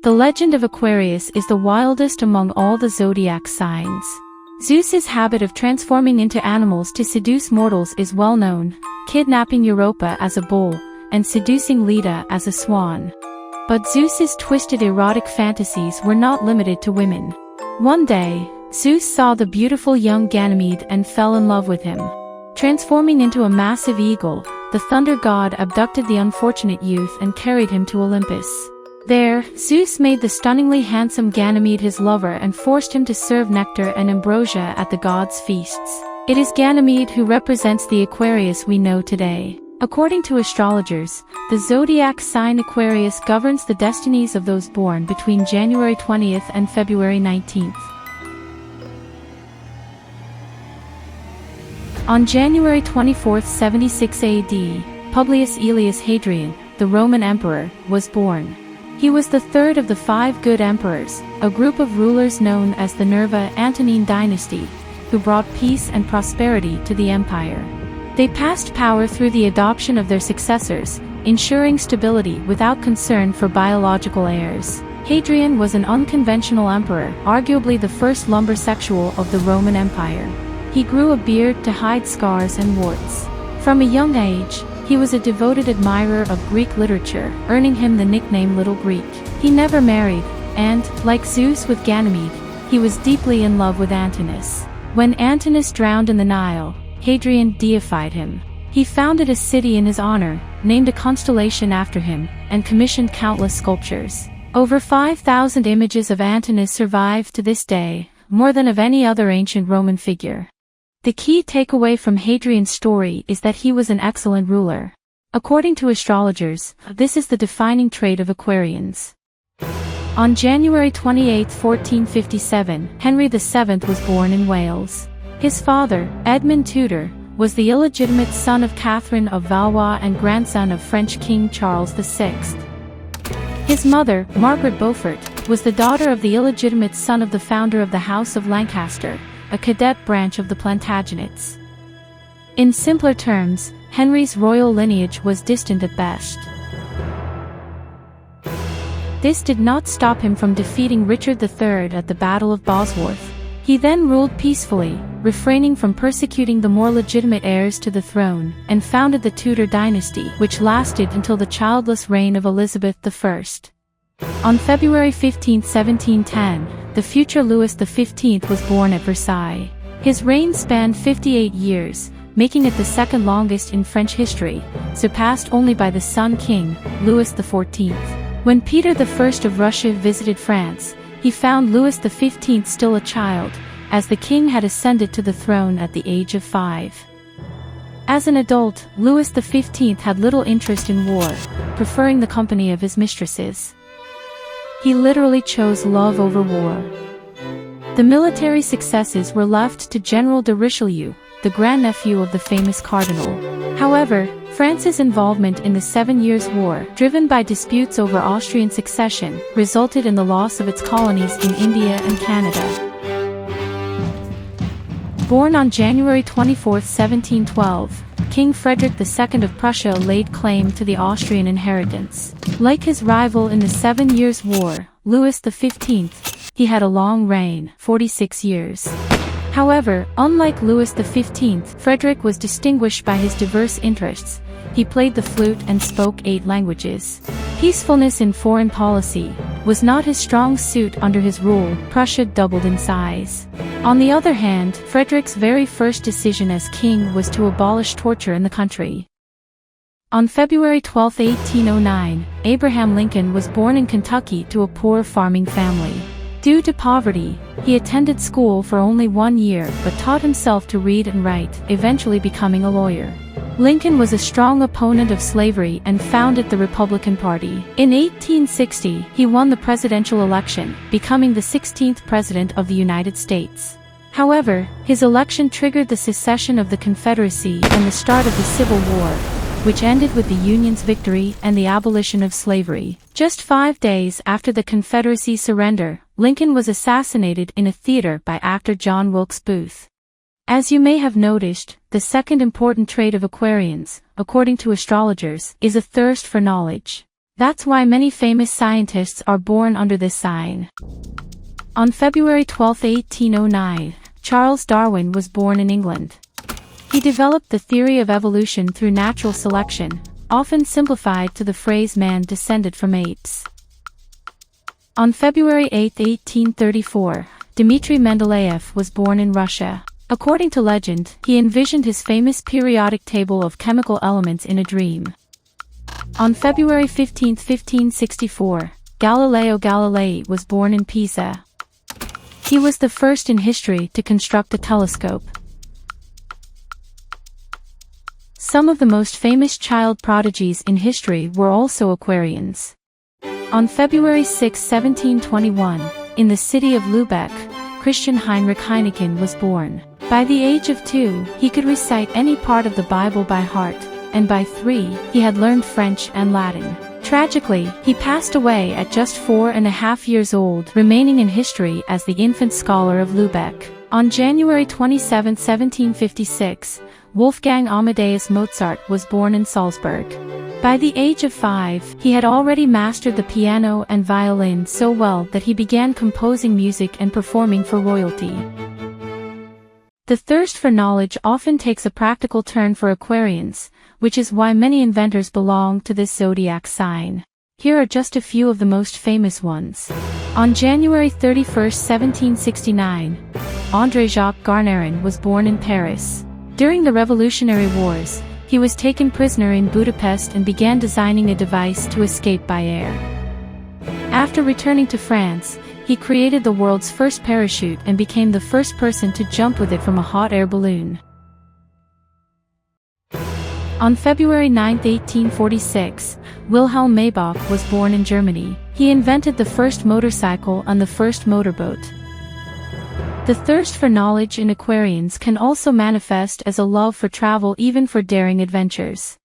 The legend of Aquarius is the wildest among all the zodiac signs. Zeus's habit of transforming into animals to seduce mortals is well known, kidnapping Europa as a bull, and seducing Leda as a swan. But Zeus's twisted erotic fantasies were not limited to women. One day, Zeus saw the beautiful young Ganymede and fell in love with him. Transforming into a massive eagle, the thunder god abducted the unfortunate youth and carried him to Olympus. There, Zeus made the stunningly handsome Ganymede his lover and forced him to serve nectar and ambrosia at the gods' feasts. It is Ganymede who represents the Aquarius we know today. According to astrologers, the zodiac sign Aquarius governs the destinies of those born between January 20th and February 19th. On January 24, 76 AD, Publius Aelius Hadrian, the Roman emperor, was born. He was the third of the 5 good emperors, a group of rulers known as the Nerva-Antonine dynasty, who brought peace and prosperity to the empire. They passed power through the adoption of their successors, ensuring stability without concern for biological heirs. Hadrian was an unconventional emperor, arguably the first lumbersexual of the Roman Empire. He grew a beard to hide scars and warts. From a young age, he was a devoted admirer of Greek literature, earning him the nickname Little Greek. He never married, and, like Zeus with Ganymede, he was deeply in love with Antinous. When Antinous drowned in the Nile, Hadrian deified him. He founded a city in his honor, named a constellation after him, and commissioned countless sculptures. Over 5,000 images of Antinous survive to this day, more than of any other ancient Roman figure. The key takeaway from Hadrian's story is that he was an excellent ruler. According to astrologers, this is the defining trait of Aquarians. On January 28, 1457, Henry VII was born in Wales. His father, Edmund Tudor, was the illegitimate son of Catherine of Valois and grandson of French King Charles VI. His mother, Margaret Beaufort, was the daughter of the illegitimate son of the founder of the House of Lancaster, a cadet branch of the Plantagenets. In simpler terms, Henry's royal lineage was distant at best. This did not stop him from defeating Richard III at the Battle of Bosworth. He then ruled peacefully, refraining from persecuting the more legitimate heirs to the throne, and founded the Tudor dynasty, which lasted until the childless reign of Elizabeth I. On February 15, 1710, the future Louis XV was born at Versailles. His reign spanned 58 years, making it the second longest in French history, surpassed only by the Sun King, Louis XIV. When Peter I of Russia visited France, he found Louis XV still a child, as the king had ascended to the throne at the age of 5. As an adult, Louis XV had little interest in war, preferring the company of his mistresses. He literally chose love over war. The military successes were left to General de Richelieu, the grandnephew of the famous cardinal. However, France's involvement in the 7 Years' War, driven by disputes over Austrian succession, resulted in the loss of its colonies in India and Canada. Born on January 24, 1712, King Frederick II of Prussia laid claim to the Austrian inheritance. Like his rival in the 7 Years' War, Louis XV, he had a long reign, 46 years. However, unlike Louis XV, Frederick was distinguished by his diverse interests. He played the flute and spoke 8 languages. Peacefulness in foreign policy was not his strong suit. Under his rule, Prussia doubled in size. On the other hand, Frederick's very first decision as king was to abolish torture in the country. On February 12, 1809, Abraham Lincoln was born in Kentucky to a poor farming family. Due to poverty, he attended school for only 1 year but taught himself to read and write, eventually becoming a lawyer. Lincoln was a strong opponent of slavery and founded the Republican Party. In 1860, he won the presidential election, becoming the 16th President of the United States. However, his election triggered the secession of the Confederacy and the start of the Civil War, which ended with the Union's victory and the abolition of slavery. Just 5 days after the Confederacy's surrender, Lincoln was assassinated in a theater by actor John Wilkes Booth. As you may have noticed, the second important trait of Aquarians, according to astrologers, is a thirst for knowledge. That's why many famous scientists are born under this sign. On February 12, 1809, Charles Darwin was born in England. He developed the theory of evolution through natural selection, often simplified to the phrase man descended from apes. On February 8, 1834, Dmitry Mendeleev was born in Russia. According to legend, he envisioned his famous periodic table of chemical elements in a dream. On February 15, 1564, Galileo Galilei was born in Pisa. He was the first in history to construct a telescope. Some of the most famous child prodigies in history were also Aquarians. On February 6, 1721, in the city of Lübeck, Christian Heinrich Heineken was born. By the age of 2, he could recite any part of the Bible by heart, and by 3, he had learned French and Latin. Tragically, he passed away at just 4.5 years old, remaining in history as the infant scholar of Lübeck. On January 27, 1756, Wolfgang Amadeus Mozart was born in Salzburg. By the age of 5, he had already mastered the piano and violin so well that he began composing music and performing for royalty. The thirst for knowledge often takes a practical turn for Aquarians, which is why many inventors belong to this zodiac sign. Here are just a few of the most famous ones. On January 31, 1769, André-Jacques Garnerin was born in Paris. During the Revolutionary Wars, he was taken prisoner in Budapest and began designing a device to escape by air. After returning to France, he created the world's first parachute and became the first person to jump with it from a hot air balloon. On February 9, 1846, Wilhelm Maybach was born in Germany. He invented the first motorcycle and the first motorboat. The thirst for knowledge in Aquarians can also manifest as a love for travel, even for daring adventures.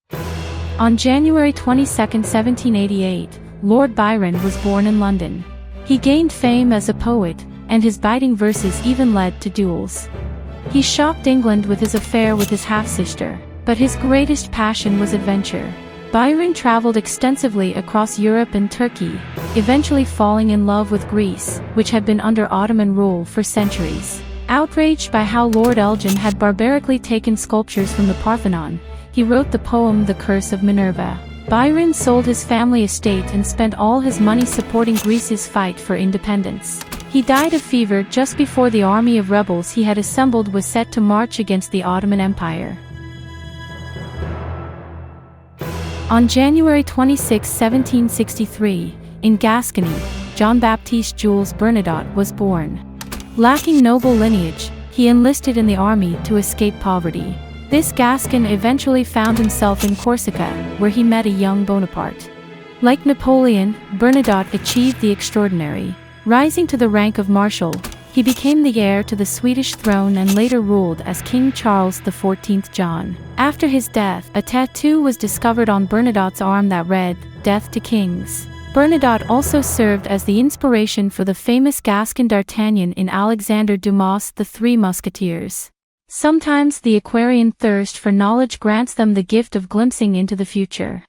On January 22, 1788, Lord Byron was born in London. He gained fame as a poet, and his biting verses even led to duels. He shocked England with his affair with his half-sister, but his greatest passion was adventure. Byron traveled extensively across Europe and Turkey, eventually falling in love with Greece, which had been under Ottoman rule for centuries. Outraged by how Lord Elgin had barbarically taken sculptures from the Parthenon, he wrote the poem The Curse of Minerva. Byron sold his family estate and spent all his money supporting Greece's fight for independence. He died of fever just before the army of rebels he had assembled was set to march against the Ottoman Empire. On January 26, 1763, in Gascony, Jean-Baptiste Jules Bernadotte was born. Lacking noble lineage, he enlisted in the army to escape poverty. This Gascon eventually found himself in Corsica, where he met a young Bonaparte. Like Napoleon, Bernadotte achieved the extraordinary. Rising to the rank of marshal, he became the heir to the Swedish throne and later ruled as King Charles XIV John. After his death, a tattoo was discovered on Bernadotte's arm that read, "Death to Kings." Bernadotte also served as the inspiration for the famous Gascon D'Artagnan in Alexander Dumas' The Three Musketeers. Sometimes the Aquarian thirst for knowledge grants them the gift of glimpsing into the future.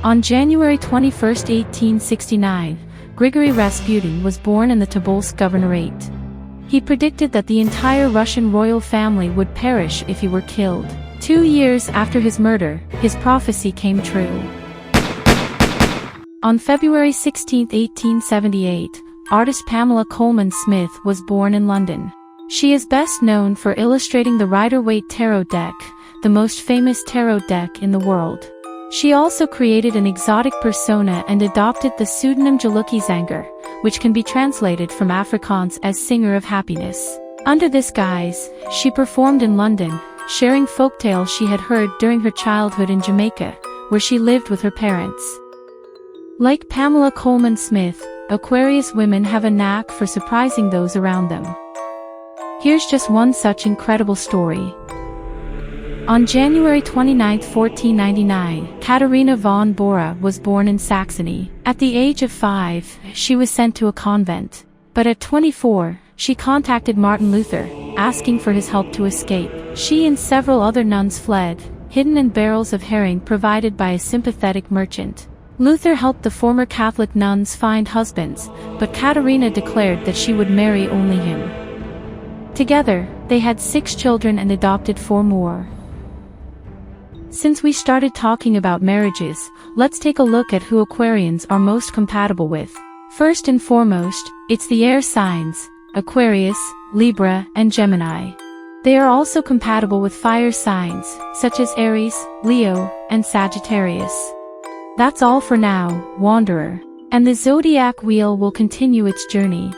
On January 21, 1869, Grigory Rasputin was born in the Tobolsk Governorate. He predicted that the entire Russian royal family would perish if he were killed. 2 years after his murder, his prophecy came true. On February 16, 1878, artist Pamela Colman Smith was born in London. She is best known for illustrating the Rider-Waite Tarot deck, the most famous tarot deck in the world. She also created an exotic persona and adopted the pseudonym Jaluki Zanger, which can be translated from Afrikaans as Singer of Happiness. Under this guise, she performed in London, sharing folktales she had heard during her childhood in Jamaica, where she lived with her parents. Like Pamela Colman Smith, Aquarius women have a knack for surprising those around them. Here's just one such incredible story. On January 29, 1499, Katharina von Bora was born in Saxony. At the age of 5, she was sent to a convent. But at 24, she contacted Martin Luther, asking for his help to escape. She and several other nuns fled, hidden in barrels of herring provided by a sympathetic merchant. Luther helped the former Catholic nuns find husbands, but Katharina declared that she would marry only him. Together, they had 6 children and adopted 4 more. Since we started talking about marriages, let's take a look at who Aquarians are most compatible with. First and foremost, it's the air signs, Aquarius, Libra, and Gemini. They are also compatible with fire signs, such as Aries, Leo, and Sagittarius. That's all for now, Wanderer. And the Zodiac wheel will continue its journey.